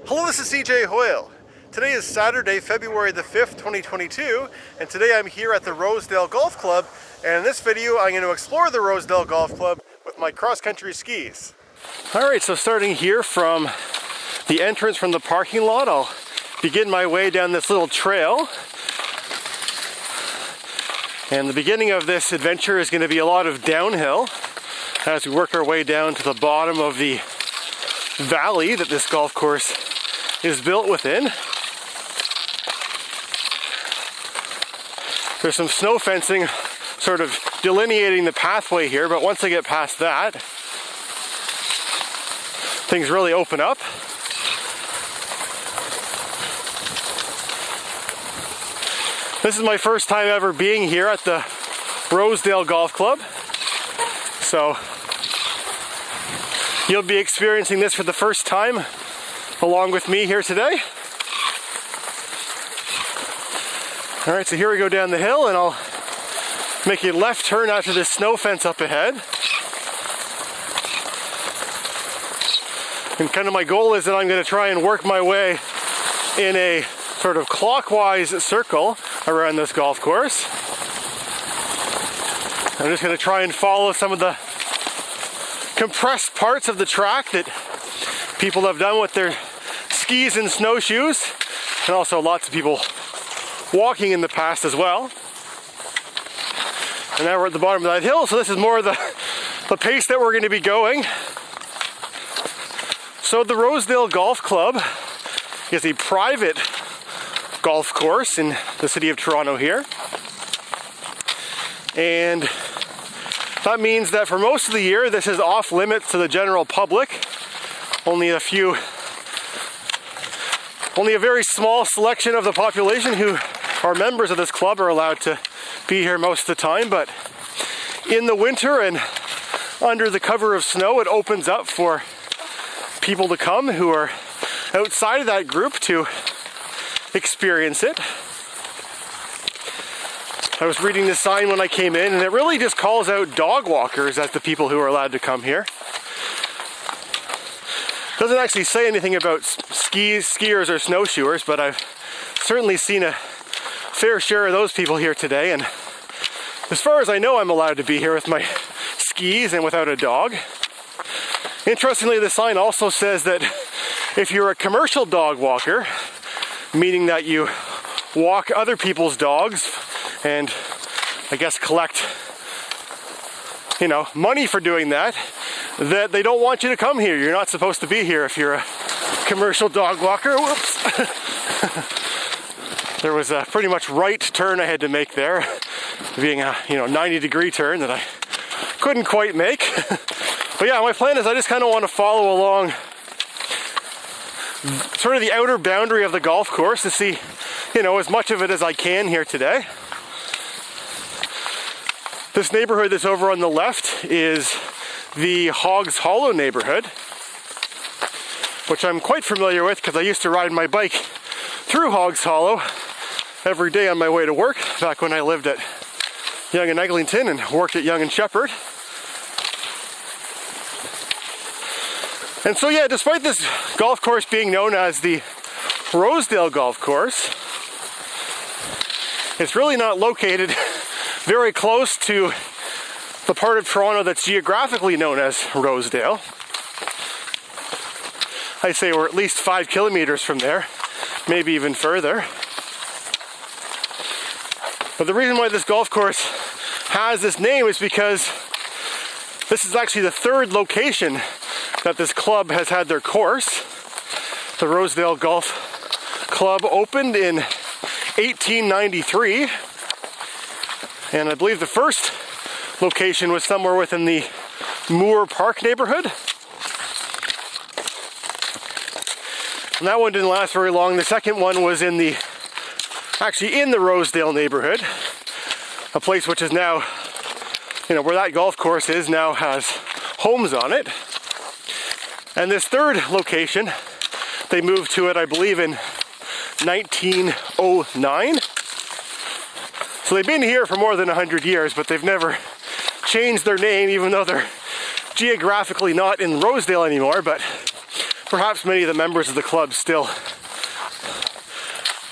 Hello, this is cjhoyle. Today is Saturday, February the 5th, 2022, and today I'm here at the Rosedale Golf Club, and in this video I'm going to explore the Rosedale Golf Club with my cross-country skis. Alright, so starting here from the entrance from the parking lot, I'll begin my way down this little trail. And the beginning of this adventure is going to be a lot of downhill as we work our way down to the bottom of the valley that this golf course is built within. There's some snow fencing sort of delineating the pathway here, but once I get past that, things really open up. This is my first time ever being here at the Rosedale Golf Club, so you'll be experiencing this for the first time along with me here today. Alright, so here we go down the hill, and I'll make a left turn after this snow fence up ahead. And kind of my goal is that I'm going to try and work my way in a sort of clockwise circle around this golf course. I'm just going to try and follow some of the compressed parts of the track that people have done with their skis and snowshoes, and also lots of people walking in the past as well. And now we're at the bottom of that hill, so this is more the pace that we're going to be going. So the Rosedale Golf Club is a private golf course in the city of Toronto here. And that means that for most of the year this is off limits to the general public. Only a very small selection of the population who are members of this club are allowed to be here most of the time, but in the winter and under the cover of snow, it opens up for people to come who are outside of that group to experience it. I was reading this sign when I came in, and it really just calls out dog walkers as the people who are allowed to come here. Doesn't actually say anything about skiers or snowshoers, but I've certainly seen a fair share of those people here today, and as far as I know, I'm allowed to be here with my skis and without a dog. Interestingly, the sign also says that if you're a commercial dog walker, meaning that you walk other people's dogs and I guess collect, money for doing that, that they don't want you to come here. You're not supposed to be here if you're a commercial dog walker. Whoops. There was a pretty much right turn I had to make there, being a 90-degree turn that I couldn't quite make. But yeah, my plan is I just kind of want to follow along sort of the outer boundary of the golf course to see, as much of it as I can here today. This neighborhood that's over on the left is the Hogs Hollow neighborhood, which I'm quite familiar with because I used to ride my bike through Hogs Hollow every day on my way to work back when I lived at Yonge and Eglinton and worked at Yonge and Sheppard. And so yeah, despite this golf course being known as the Rosedale Golf Course, it's really not located very close to the part of Toronto that's geographically known as Rosedale. I'd say we're at least 5 kilometers from there, maybe even further. But the reason why this golf course has this name is because this is actually the third location that this club has had their course. The Rosedale Golf Club opened in 1893, and I believe the first location was somewhere within the Moore Park neighborhood. And that one didn't last very long. The second one was actually in the Rosedale neighborhood, a place which is now, where that golf course is now has homes on it. And this third location, they moved to it, I believe, in 1909. So they've been here for more than 100 years, but they've never changed their name, even though they're geographically not in Rosedale anymore. But perhaps many of the members of the club still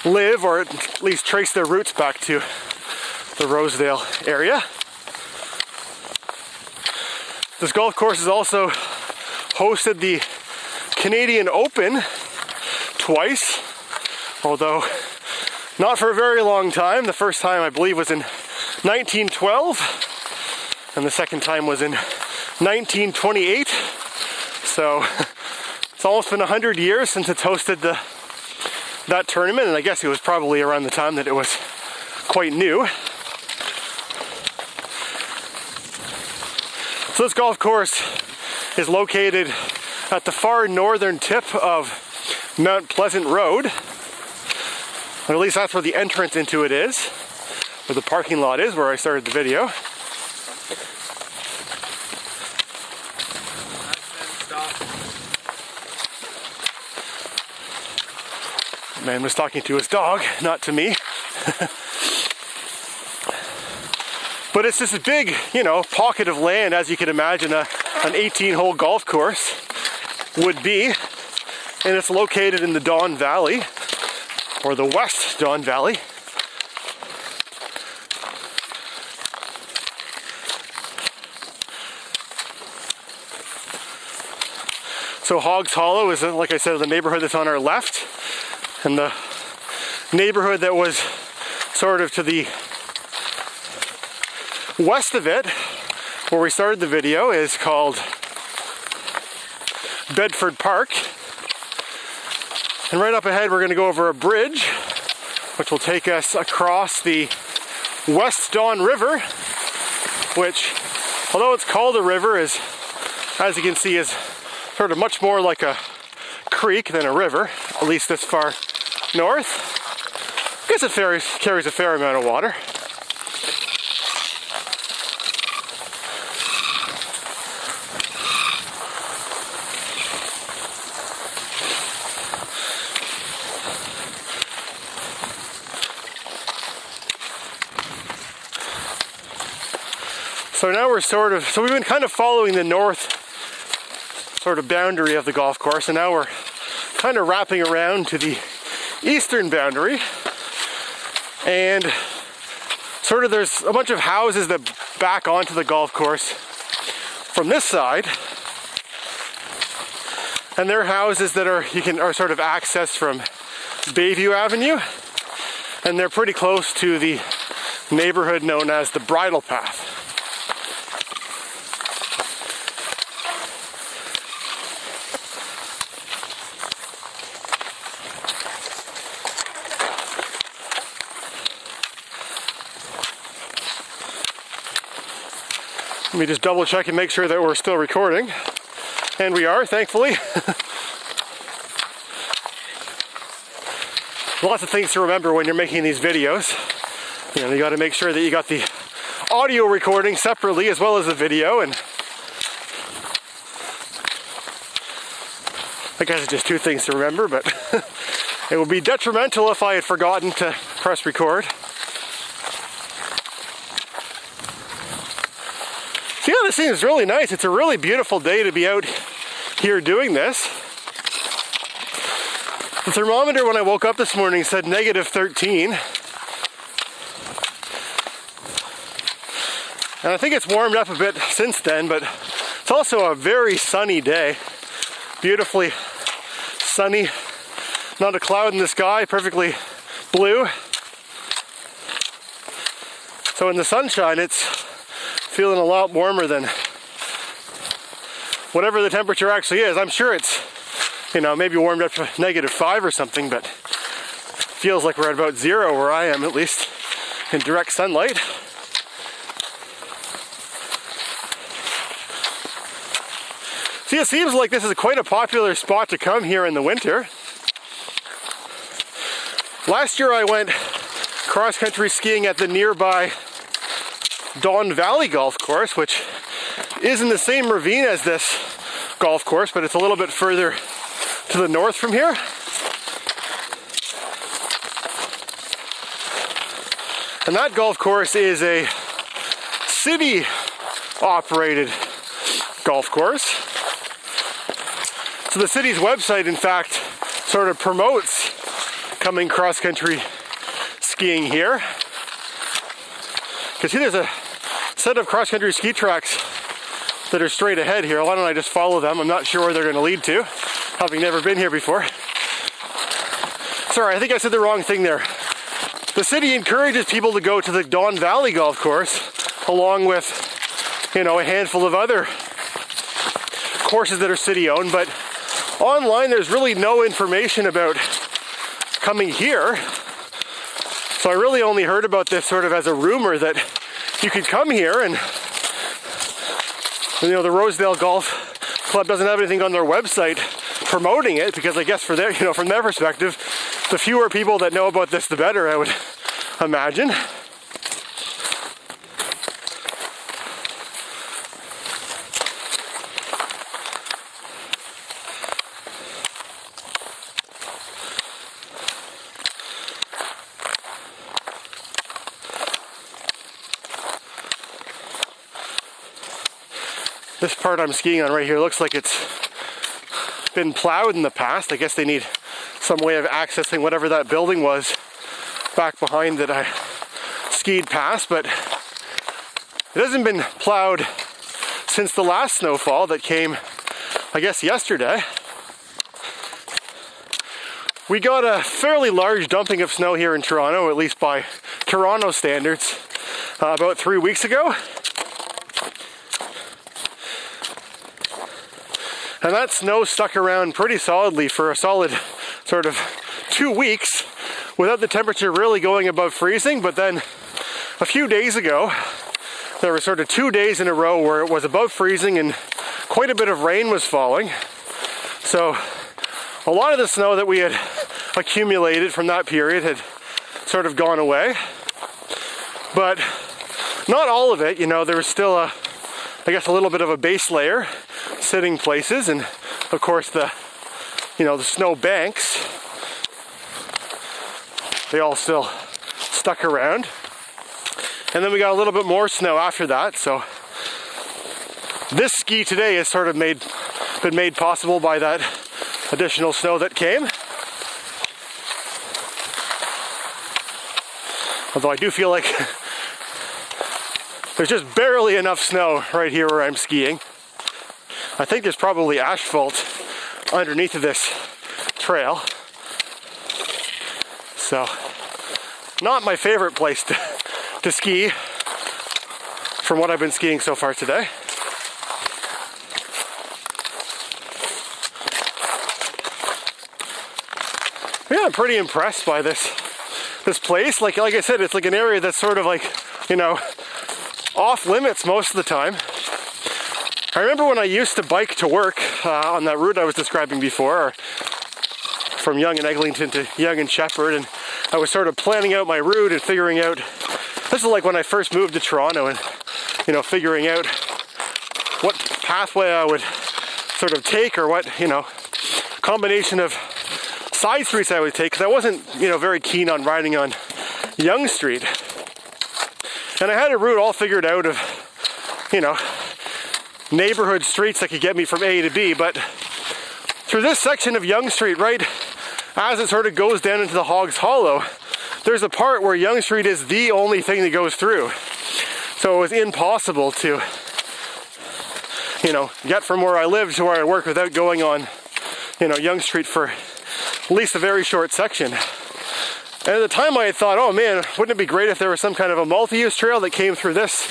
live, or at least trace their roots back to the Rosedale area. This golf course has also hosted the Canadian Open twice, although not for a very long time. The first time, I believe, was in 1912, and the second time was in 1928. So it's almost been 100 years since it's hosted that tournament, and I guess it was probably around the time that it was quite new. So this golf course is located at the far northern tip of Mount Pleasant Road. Or at least that's where the entrance into it is, where the parking lot is, where I started the video. The man was talking to his dog, not to me. But it's just a big, pocket of land, as you can imagine an 18-hole golf course would be. And it's located in the Don Valley, or the West Don Valley. So Hogs Hollow is, like I said, the neighborhood that's on our left. And the neighborhood that was sort of to the west of it, where we started the video, is called Bedford Park. And right up ahead we're going to go over a bridge, which will take us across the West Don River, which, although it's called a river, is, as you can see, is sort of much more like a creek than a river, at least this far north. I guess it carries a fair amount of water. So now we've been kind of following the north sort of boundary of the golf course, and now we're kind of wrapping around to the eastern boundary. And sort of there's a bunch of houses that back onto the golf course from this side. And they're houses that are sort of accessed from Bayview Avenue. And they're pretty close to the neighborhood known as the Bridle Path. Let me just double check and make sure that we're still recording. And we are, thankfully. Lots of things to remember when you're making these videos. You got to make sure that you got the audio recording separately as well as the video. And I guess it's just two things to remember, but it would be detrimental if I had forgotten to press record. So yeah, this seems really nice. It's a really beautiful day to be out here doing this. The thermometer when I woke up this morning said -13. And I think it's warmed up a bit since then, but it's also a very sunny day. Beautifully sunny, not a cloud in the sky, perfectly blue. So in the sunshine, it's feeling a lot warmer than whatever the temperature actually is. I'm sure it's, maybe warmed up to -5 or something, but feels like we're at about 0 where I am, at least in direct sunlight. See, it seems like this is quite a popular spot to come here in the winter. Last year I went cross-country skiing at the nearby Don Valley Golf Course, which is in the same ravine as this golf course, but it's a little bit further to the north from here. And that golf course is a city-operated golf course. So the city's website, in fact, sort of promotes coming cross-country skiing here. Because see, there's a set of cross-country ski tracks that are straight ahead here. Why don't I just follow them? I'm not sure where they're going to lead to, having never been here before. Sorry, I think I said the wrong thing there. The city encourages people to go to the Don Valley Golf Course, along with, you know, a handful of other courses that are city-owned, but online there's really no information about coming here. So I really only heard about this sort of as a rumor that you could come here, and you know, the Rosedale Golf Club doesn't have anything on their website promoting it, because I guess for their, you know, from their perspective, the fewer people that know about this, the better, I would imagine. This part I'm skiing on right here looks like it's been plowed in the past. I guess they need some way of accessing whatever that building was back behind that I skied past, but it hasn't been plowed since the last snowfall that came, I guess, yesterday. We got a fairly large dumping of snow here in Toronto, at least by Toronto standards, about 3 weeks ago. And that snow stuck around pretty solidly for a solid sort of 2 weeks without the temperature really going above freezing. But then a few days ago, there were sort of 2 days in a row where it was above freezing and quite a bit of rain was falling. So a lot of the snow that we had accumulated from that period had sort of gone away. But not all of it, you know, there was still I guess a little bit of a base layer sitting places, and of course the snow banks, they all still stuck around. And then we got a little bit more snow after that. So this ski today has sort of been made possible by that additional snow that came. Although I do feel like there's just barely enough snow right here where I'm skiing. I think there's probably asphalt underneath of this trail. So, not my favorite place to ski from what I've been skiing so far today. Yeah, I'm pretty impressed by this place. Like I said, it's like an area that's sort of like, you know, off limits most of the time. I remember when I used to bike to work on that route I was describing before, from Yonge and Eglinton to Yonge and Sheppard, and I was sort of planning out my route and figuring out, this is like when I first moved to Toronto, and you know, figuring out what pathway I would sort of take, or what, you know, combination of side streets I would take, because I wasn't, you know, very keen on riding on Yonge Street. And I had a route all figured out of, you know, neighborhood streets that could get me from A to B, but through this section of Yonge Street, right as it sort of goes down into the Hogs Hollow, there's a part where Yonge Street is the only thing that goes through. So it was impossible to, you know, get from where I live to where I work without going on, you know, Yonge Street for at least a very short section. And at the time I had thought, oh man, wouldn't it be great if there was some kind of a multi-use trail that came through this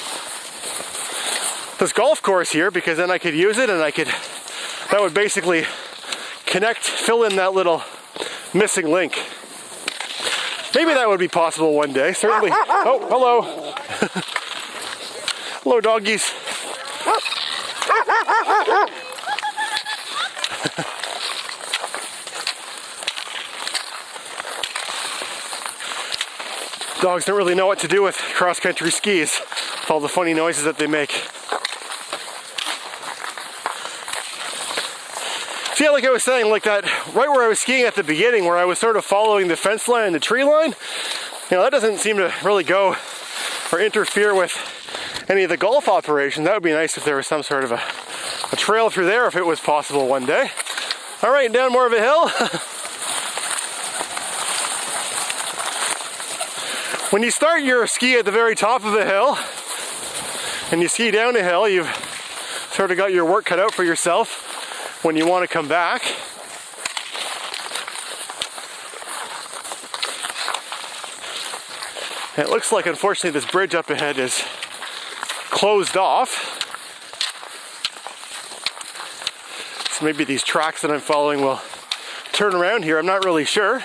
golf course here, because then I could use it, and that would basically fill in that little missing link. Maybe that would be possible one day, certainly. Oh, hello. Hello, doggies. Dogs don't really know what to do with cross-country skis, with all the funny noises that they make. So yeah, like I was saying, like that, right where I was skiing at the beginning, where I was sort of following the fence line and the tree line, you know, that doesn't seem to really go or interfere with any of the golf operations. That would be nice if there was some sort of a trail through there, if it was possible one day. All right, down more of a hill. When you start your ski at the very top of a hill and you ski down a hill, you've sort of got your work cut out for yourself when you want to come back. And it looks like, unfortunately, this bridge up ahead is closed off. So maybe these tracks that I'm following will turn around here. I'm not really sure.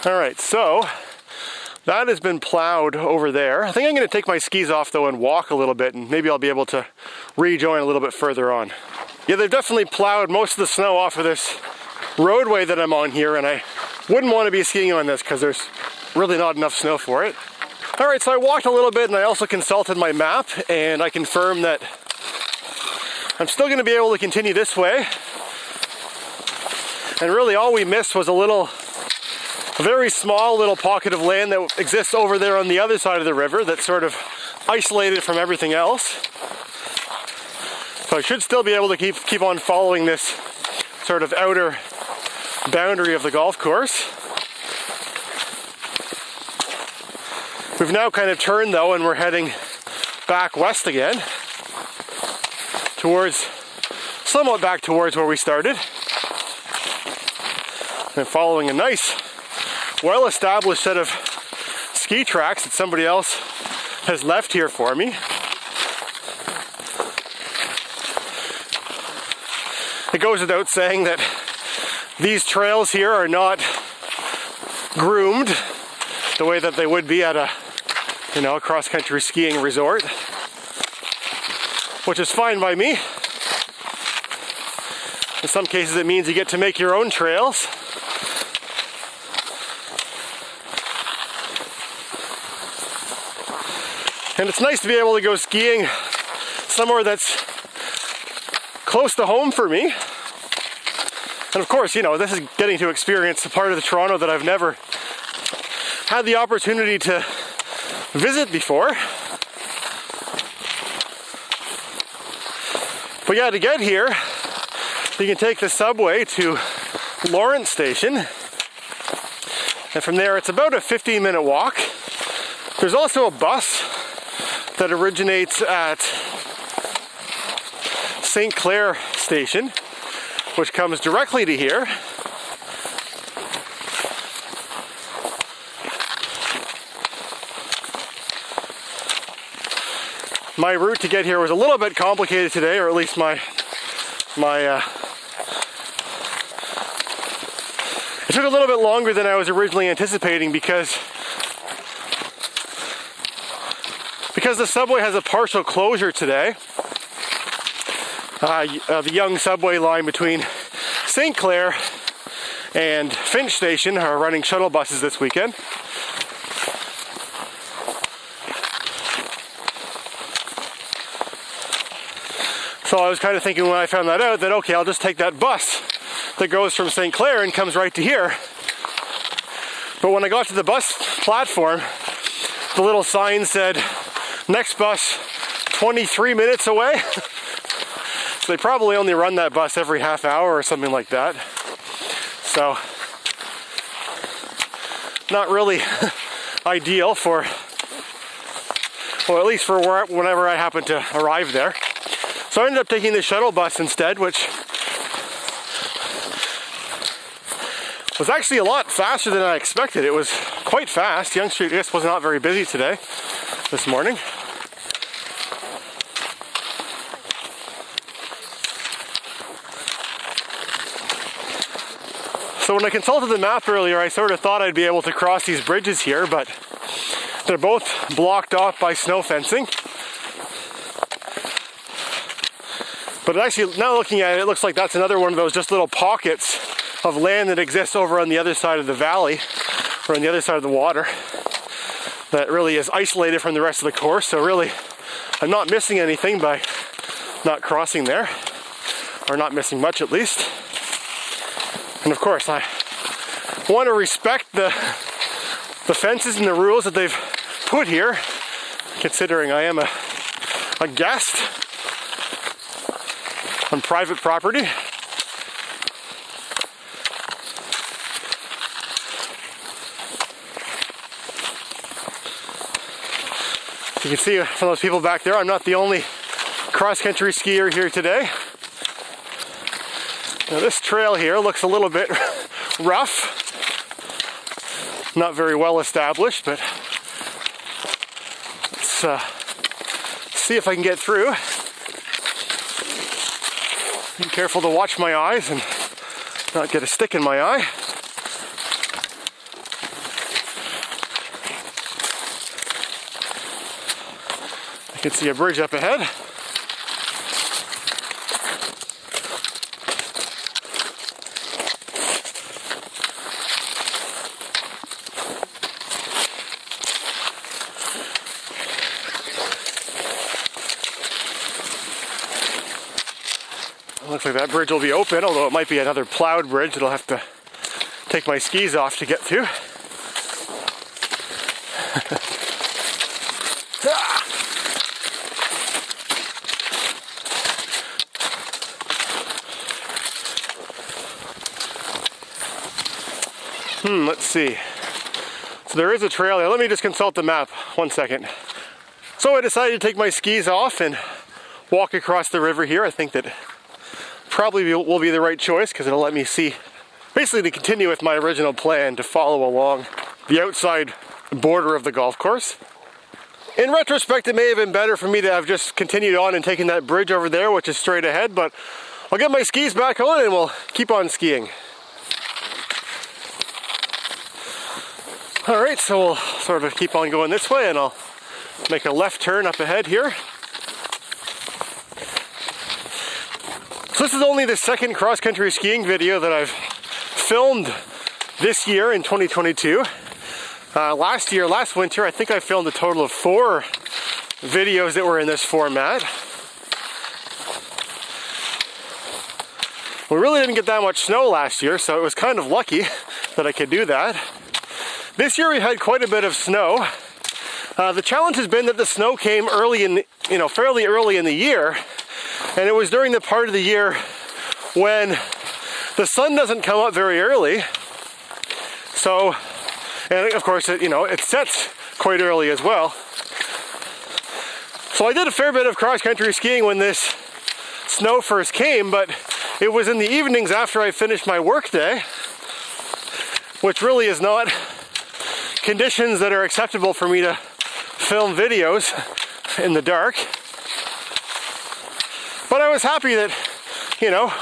All right, so that has been plowed over there. I think I'm going to take my skis off though and walk a little bit, and maybe I'll be able to rejoin a little bit further on. Yeah, they've definitely plowed most of the snow off of this roadway that I'm on here, and I wouldn't want to be skiing on this because there's really not enough snow for it. All right, so I walked a little bit and I also consulted my map, and I confirmed that I'm still going to be able to continue this way. And really all we missed was a very small little pocket of land that exists over there on the other side of the river that's sort of isolated from everything else. So I should still be able to keep on following this sort of outer boundary of the golf course. We've now kind of turned though, and we're heading back west again, somewhat back towards where we started. And following a nice, well-established set of ski tracks that somebody else has left here for me. It goes without saying that these trails here are not groomed the way that they would be at a cross-country skiing resort, which is fine by me. In some cases it means you get to make your own trails. And it's nice to be able to go skiing somewhere that's close to home for me. And of course, this is getting to experience a part of the Toronto that I've never had the opportunity to visit before. But yeah, to get here, you can take the subway to Lawrence Station. And from there, it's about a 15-minute walk. There's also a bus that originates at St. Clair Station, which comes directly to here. My route to get here was a little bit complicated today, or at least it took a little bit longer than I was originally anticipating because the subway has a partial closure today. The Yonge subway line between St. Clair and Finch Station are running shuttle buses this weekend. So I was kind of thinking when I found that out that, okay, I'll just take that bus that goes from St. Clair and comes right to here. But when I got to the bus platform, the little sign said, next bus 23 minutes away. So they probably only run that bus every half hour or something like that. So not really ideal for, well, at least for whenever I happen to arrive there. So I ended up taking the shuttle bus instead, which was actually a lot faster than I expected. It was quite fast. Yonge Street, I guess, was not very busy today, this morning. So when I consulted the map earlier, I sort of thought I'd be able to cross these bridges here, but they're both blocked off by snow fencing. But actually, now looking at it, it looks like that's another one of those just little pockets of land that exists over on the other side of the valley, or on the other side of the water. that really is isolated from the rest of the course. So really, I'm not missing anything by not crossing there, or not missing much at least. And of course, I want to respect the fences and the rules that they've put here, considering I am a guest on private property. You can see from those people back there, I'm not the only cross-country skier here today. Now this trail here looks a little bit rough. Not very well established, but let's see if I can get through. Be careful to watch my eyes and not get a stick in my eye. I can see a bridge up ahead. Looks like that bridge will be open, although it might be another plowed bridge that I'll have to take my skis off to get to. Let's see. So there is a trail there. Let me just consult the map. 1 second. So I decided to take my skis off and walk across the river here. I think that probably will be the right choice because it'll let me see, basically to continue with my original plan to follow along the outside border of the golf course. In retrospect, it may have been better for me to have just continued on and taken that bridge over there, which is straight ahead, but I'll get my skis back on and we'll keep on skiing. Alright, so we'll sort of keep on going this way and I'll make a left turn up ahead here. So this is only the second cross-country skiing video that I've filmed this year in 2022. Last winter, I think I filmed a total of 4 videos that were in this format. We really didn't get that much snow last year, so it was kind of lucky that I could do that. This year we had quite a bit of snow. The challenge has been that the snow came fairly early in the year, and it was during the part of the year when the sun doesn't come up very early. So, and of course, it sets quite early as well. So I did a fair bit of cross-country skiing when this snow first came, but it was in the evenings after I finished my work day, which really is not conditions that are acceptable for me to film videos in the dark. But I was happy that,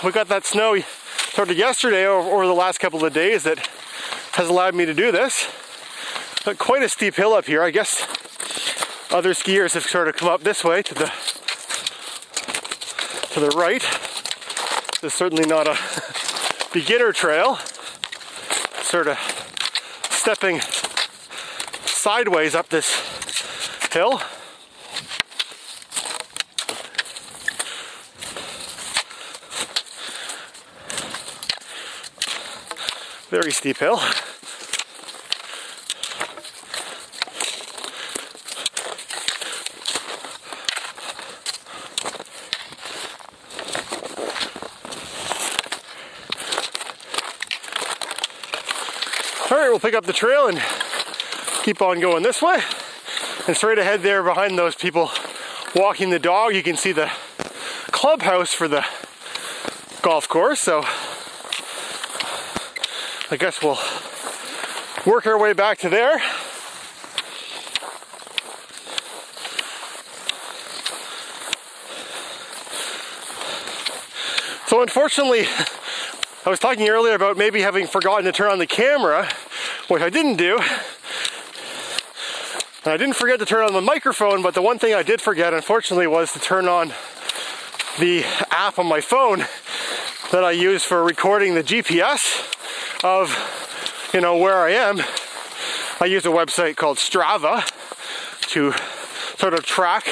we got that snow sort of yesterday over the last couple of days that has allowed me to do this. But quite a steep hill up here. I guess other skiers have sort of come up this way to the right. This is certainly not a beginner trail. Sort of stepping sideways up this hill. Very steep hill. Alright, we'll pick up the trail and keep on going this way. And straight ahead there behind those people walking the dog, you can see the clubhouse for the golf course. So I guess we'll work our way back to there. So unfortunately, I was talking earlier about maybe having forgotten to turn on the camera, which I didn't do. And I didn't forget to turn on the microphone, but the one thing I did forget, unfortunately, was to turn on the app on my phone that I use for recording the GPS of, where I am. I use a website called Strava, to sort of track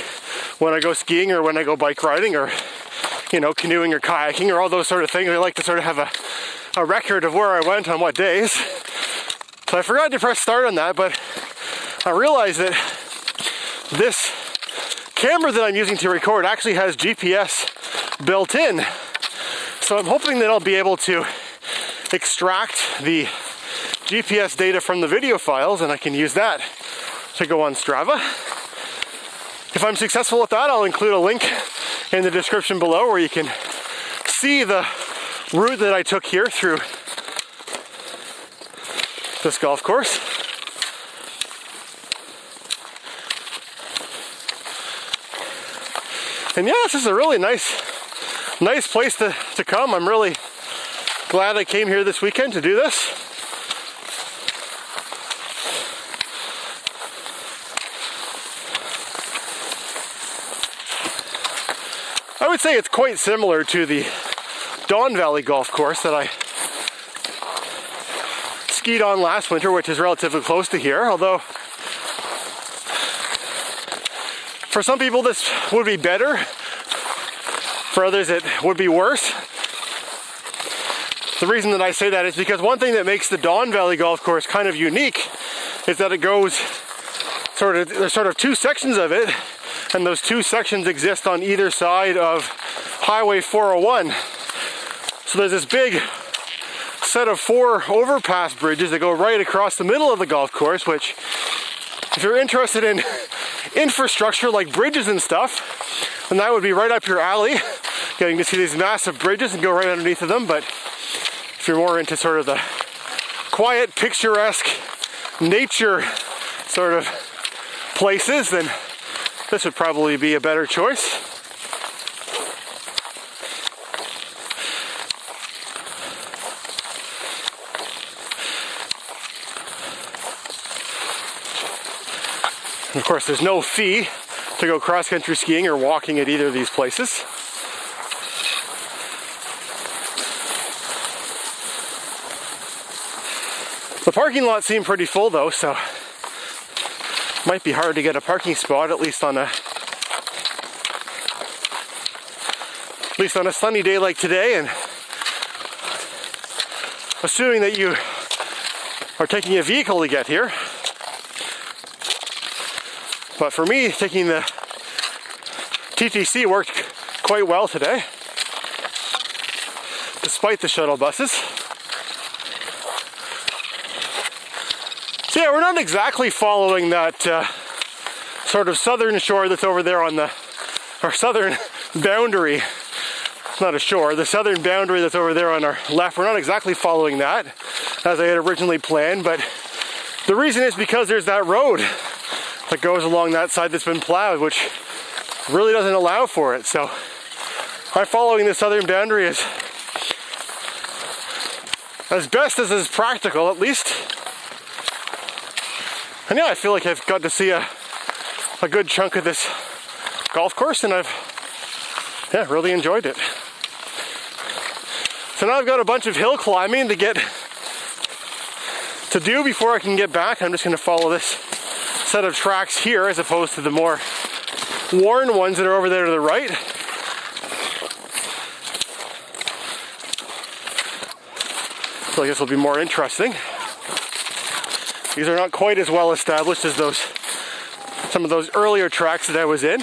when I go skiing or when I go bike riding or, you know, canoeing or kayaking or all those sort of things. I like to sort of have a record of where I went on what days. So I forgot to press start on that, but I realized that this camera that I'm using to record actually has GPS built in. So I'm hoping that I'll be able to extract the GPS data from the video files and I can use that to go on Strava. If I'm successful with that, I'll include a link in the description below where you can see the route that I took here through this golf course. And yeah, this is a really nice place to come. I'm really glad I came here this weekend to do this. I would say it's quite similar to the Don Valley golf course that I skied on last winter, which is relatively close to here, although for some people this would be better, for others it would be worse. The reason that I say that is because one thing that makes the Don Valley golf course kind of unique is that it goes there's sort of two sections of it, and those two sections exist on either side of Highway 401. So there's this big set of 4 overpass bridges that go right across the middle of the golf course, which, if you're interested in infrastructure like bridges and stuff, then that would be right up your alley, getting to see these massive bridges and go right underneath of them. But if you're more into sort of the quiet, picturesque nature sort of places, then this would probably be a better choice. And of course, there's no fee to go cross-country skiing or walking at either of these places. The parking lot seemed pretty full though, so it might be hard to get a parking spot, at least on a sunny day like today, and assuming that you are taking a vehicle to get here. But for me, taking the TTC worked quite well today, despite the shuttle buses. So yeah, we're not exactly following that sort of southern shore that's over there on our southern boundary. It's not a shore, the southern boundary that's over there on our left. We're not exactly following that as I had originally planned, but the reason is because there's that road that goes along that side that's been plowed, which really doesn't allow for it. So I'm following the southern boundary as best as is practical, at least. And yeah, I feel like I've got to see a good chunk of this golf course, and I've really enjoyed it. So now I've got a bunch of hill climbing to do before I can get back. I'm just going to follow this set of tracks here as opposed to the more worn ones that are over there to the right. I feel like this will be more interesting. These are not quite as well established as some of those earlier tracks that I was in.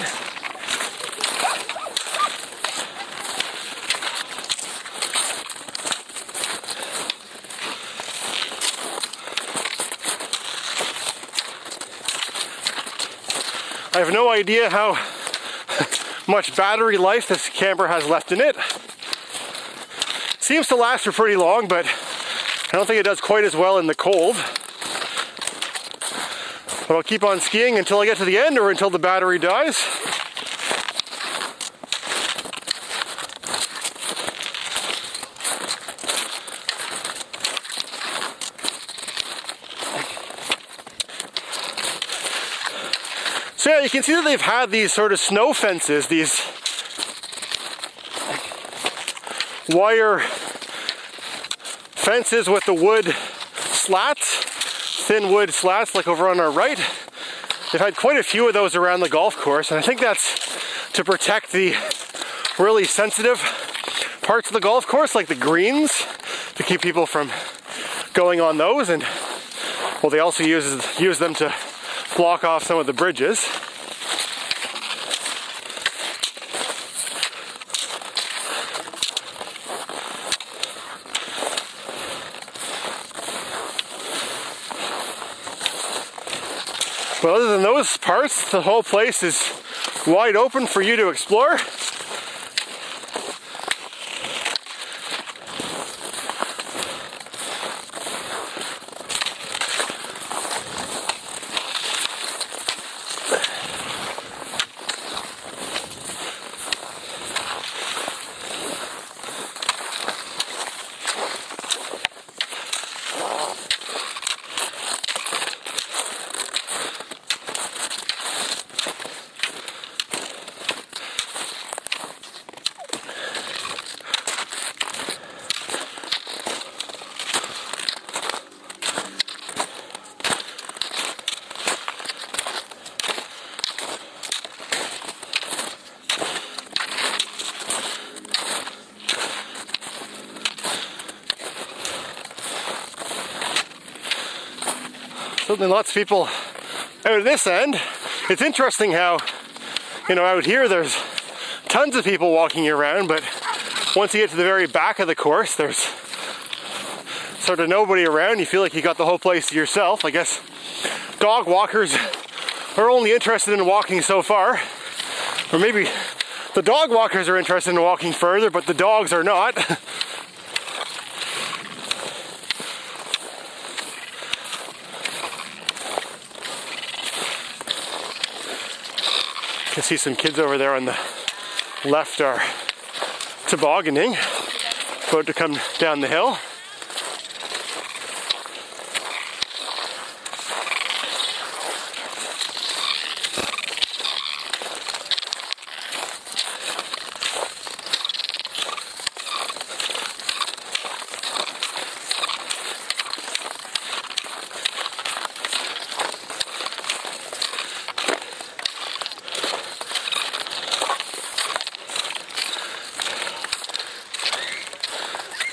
I have no idea how much battery life this camera has left in it. Seems to last for pretty long, but I don't think it does quite as well in the cold. But I'll keep on skiing until I get to the end or until the battery dies. So yeah, you can see that they've had these sort of snow fences, these wire fences with the wood slats, thin wood slats like over on our right. they've had quite a few of those around the golf course, and I think that's to protect the really sensitive parts of the golf course, like the greens, to keep people from going on those. And well, they also use them to block off some of the bridges. But other than those parts, the whole place is wide open for you to explore. Certainly lots of people out at this end. It's interesting how, you know, out here there's tons of people walking around, but once you get to the very back of the course, there's sort of nobody around. You feel like you got the whole place to yourself. I guess dog walkers are only interested in walking so far, or maybe the dog walkers are interested in walking further, but the dogs are not. You can see some kids over there on the left are tobogganing, about to come down the hill.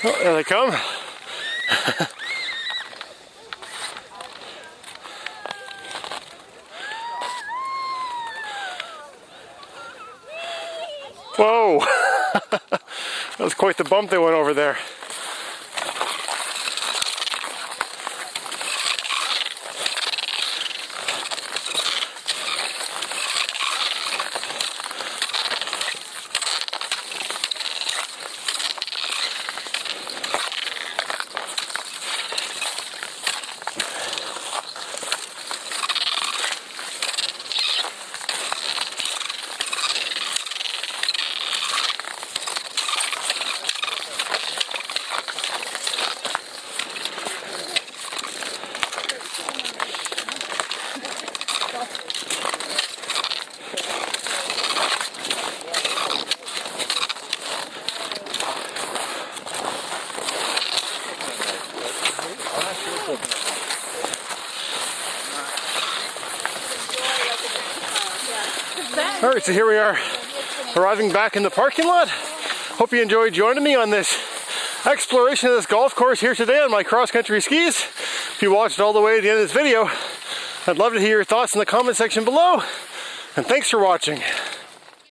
Oh, there they come. Whoa! That was quite the bump they went over there. Alright, so here we are arriving back in the parking lot. Hope you enjoyed joining me on this exploration of this golf course here today on my cross-country skis. If you watched all the way to the end of this video, I'd love to hear your thoughts in the comment section below. And thanks for watching.